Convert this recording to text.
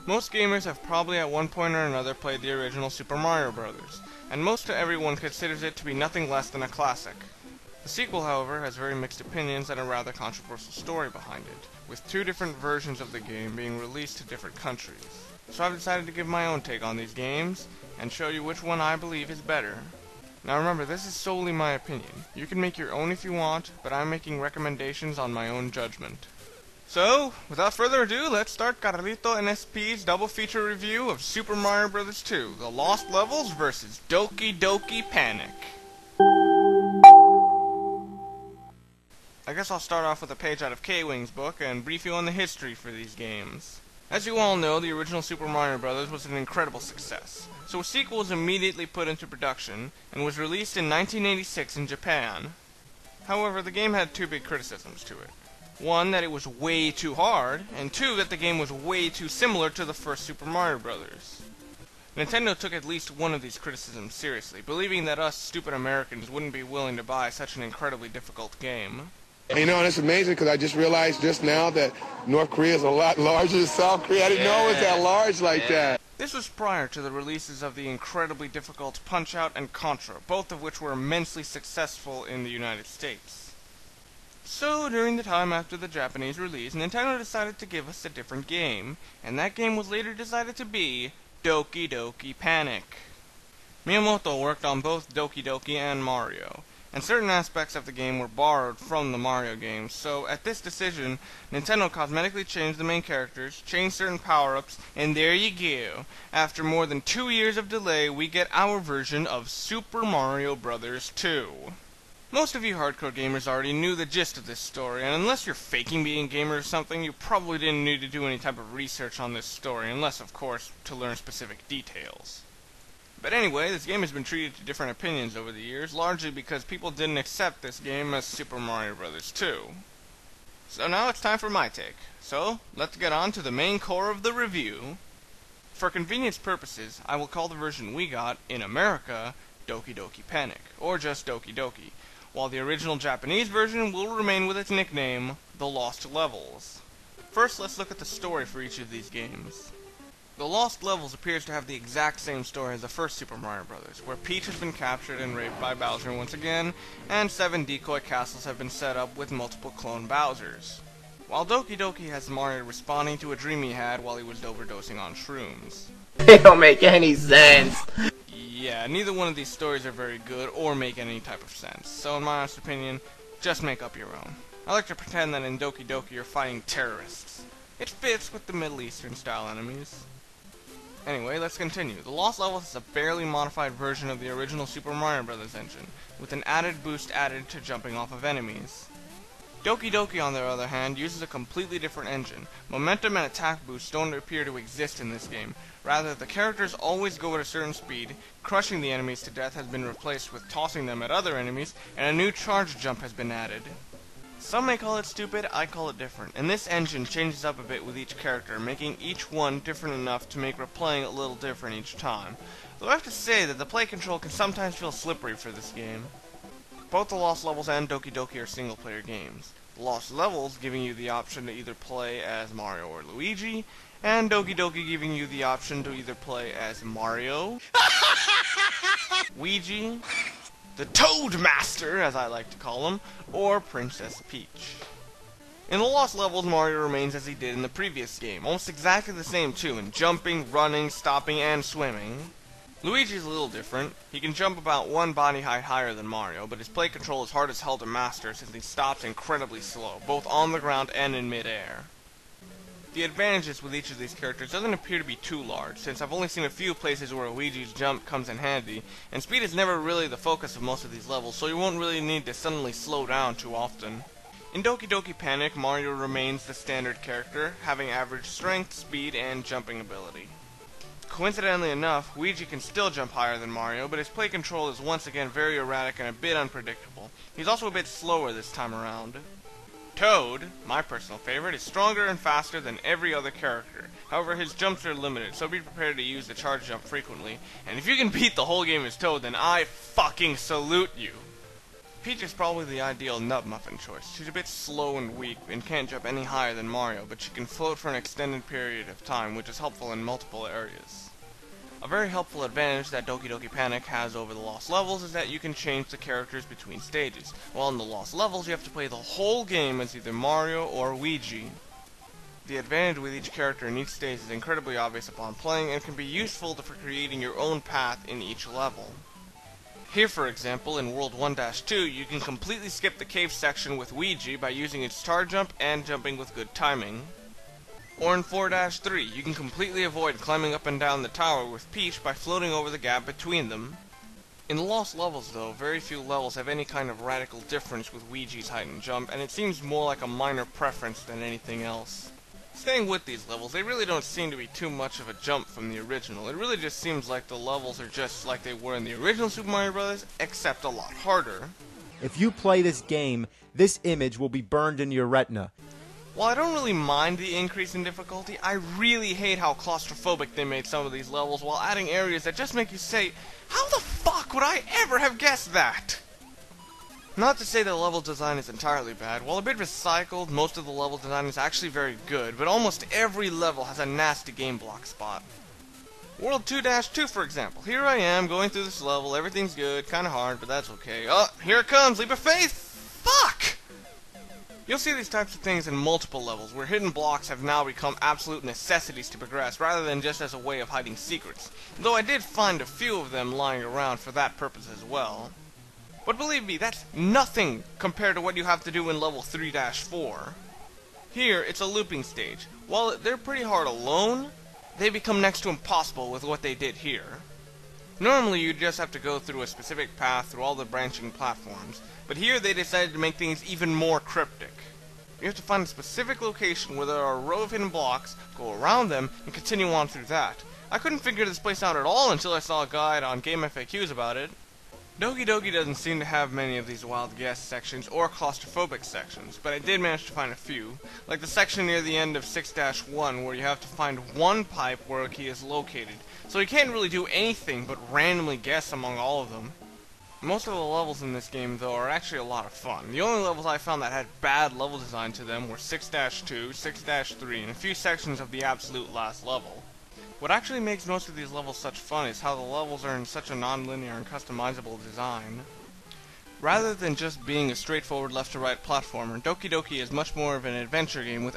Most gamers have probably at one point or another played the original Super Mario Bros., and most everyone considers it to be nothing less than a classic. The sequel, however, has very mixed opinions and a rather controversial story behind it, with two different versions of the game being released to different countries. So I've decided to give my own take on these games, and show you which one I believe is better. Now remember, this is solely my opinion. You can make your own if you want, but I'm making recommendations on my own judgment. So, without further ado, let's start Carlito N.S.P's double feature review of Super Mario Bros. 2, The Lost Levels vs. Doki Doki Panic. I guess I'll start off with a page out of K-Wing's book and brief you on the history for these games. As you all know, the original Super Mario Bros. Was an incredible success, so a sequel was immediately put into production and was released in 1986 in Japan. However, the game had two big criticisms to it. One, that it was way too hard, and two, that the game was way too similar to the first Super Mario Bros. Nintendo took at least one of these criticisms seriously, believing that us stupid Americans wouldn't be willing to buy such an incredibly difficult game. You know, and it's amazing because I just realized just now that North Korea is a lot larger than South Korea. I didn't know it was that large like that. This was prior to the releases of the incredibly difficult Punch-Out and Contra, both of which were immensely successful in the United States. So, during the time after the Japanese release, Nintendo decided to give us a different game, and that game was later decided to be Doki Doki Panic. Miyamoto worked on both Doki Doki and Mario, and certain aspects of the game were borrowed from the Mario games, so at this decision, Nintendo cosmetically changed the main characters, changed certain power-ups, and there you go. After more than 2 years of delay, we get our version of Super Mario Bros. 2. Most of you hardcore gamers already knew the gist of this story, and unless you're faking being a gamer or something, you probably didn't need to do any type of research on this story, unless, of course, to learn specific details. But anyway, this game has been treated to different opinions over the years, largely because people didn't accept this game as Super Mario Bros. 2. So now it's time for my take. So, let's get on to the main core of the review. For convenience purposes, I will call the version we got, in America, Doki Doki Panic, or just Doki Doki, while the original Japanese version will remain with its nickname, The Lost Levels. First, let's look at the story for each of these games. The Lost Levels appears to have the exact same story as the first Super Mario Bros., where Peach has been captured and raped by Bowser once again, and 7 decoy castles have been set up with multiple clone Bowsers. While Doki Doki has Mario responding to a dream he had while he was overdosing on shrooms. They don't make any sense. Yeah, neither one of these stories are very good or make any type of sense, so in my honest opinion, just make up your own. I like to pretend that in Doki Doki you're fighting terrorists. It fits with the Middle Eastern style enemies. Anyway, let's continue. The Lost Levels is a barely modified version of the original Super Mario Bros. Engine, with an added boost added to jumping off of enemies. Doki Doki, on the other hand, uses a completely different engine. Momentum and attack boosts don't appear to exist in this game. Rather, the characters always go at a certain speed, crushing the enemies to death has been replaced with tossing them at other enemies, and a new charge jump has been added. Some may call it stupid, I call it different, and this engine changes up a bit with each character, making each one different enough to make replaying a little different each time. Though I have to say that the play control can sometimes feel slippery for this game. Both The Lost Levels and Doki Doki are single-player games. The Lost Levels giving you the option to either play as Mario or Luigi, and Doki Doki giving you the option to either play as Mario, WeeGee, the Toad Master, as I like to call him, or Princess Peach. In The Lost Levels, Mario remains as he did in the previous game, almost exactly the same too, in jumping, running, stopping, and swimming. Luigi's a little different. He can jump about one body height higher than Mario, but his play control is hard as hell to master since he stops incredibly slow, both on the ground and in mid-air. The advantages with each of these characters doesn't appear to be too large, since I've only seen a few places where Luigi's jump comes in handy, and speed is never really the focus of most of these levels, so you won't really need to suddenly slow down too often. In Doki Doki Panic, Mario remains the standard character, having average strength, speed, and jumping ability. Coincidentally enough, WeeGee can still jump higher than Mario, but his play control is once again very erratic and a bit unpredictable. He's also a bit slower this time around. Toad, my personal favorite, is stronger and faster than every other character. However, his jumps are limited, so be prepared to use the charge jump frequently. And if you can beat the whole game as Toad, then I fucking salute you. Peach is probably the ideal nut muffin choice. She's a bit slow and weak and can't jump any higher than Mario, but she can float for an extended period of time, which is helpful in multiple areas. A very helpful advantage that Doki Doki Panic has over the Lost Levels is that you can change the characters between stages. While in the Lost Levels, you have to play the whole game as either Mario or WeeGee. The advantage with each character in each stage is incredibly obvious upon playing and can be useful for creating your own path in each level. Here, for example, in World 1-2, you can completely skip the cave section with WeeGee by using its charge jump and jumping with good timing. Or in 4-3, you can completely avoid climbing up and down the tower with Peach by floating over the gap between them. In the Lost Levels, though, very few levels have any kind of radical difference with WeeGee's height and jump, and it seems more like a minor preference than anything else. Staying with these levels, they really don't seem to be too much of a jump from the original. It really just seems like the levels are just like they were in the original Super Mario Bros., except a lot harder. If you play this game, this image will be burned in your retina. While I don't really mind the increase in difficulty, I really hate how claustrophobic they made some of these levels while adding areas that just make you say, how the fuck would I ever have guessed that? Not to say that the level design is entirely bad. While a bit recycled, most of the level design is actually very good, but almost every level has a nasty game block spot. World 2-2, for example. Here I am, going through this level, everything's good, kinda hard, but that's okay. Oh, here it comes, leap of faith! Fuck! You'll see these types of things in multiple levels, where hidden blocks have now become absolute necessities to progress, rather than just as a way of hiding secrets. Though I did find a few of them lying around for that purpose as well. But believe me, that's nothing compared to what you have to do in level 3-4. Here, it's a looping stage. While they're pretty hard alone, they become next to impossible with what they did here. Normally, you just have to go through a specific path through all the branching platforms, but here they decided to make things even more cryptic. You have to find a specific location where there are a row of hidden blocks, go around them, and continue on through that. I couldn't figure this place out at all until I saw a guide on Game FAQs about it. Doki Doki doesn't seem to have many of these wild guess sections or claustrophobic sections, but I did manage to find a few, like the section near the end of 6-1 where you have to find one pipe where a key is located, so you can't really do anything but randomly guess among all of them. Most of the levels in this game, though, are actually a lot of fun. The only levels I found that had bad level design to them were 6-2, 6-3, and a few sections of the absolute last level. What actually makes most of these levels such fun is how the levels are in such a non-linear and customizable design. Rather than just being a straightforward left-to-right platformer, Doki Doki is much more of an adventure game with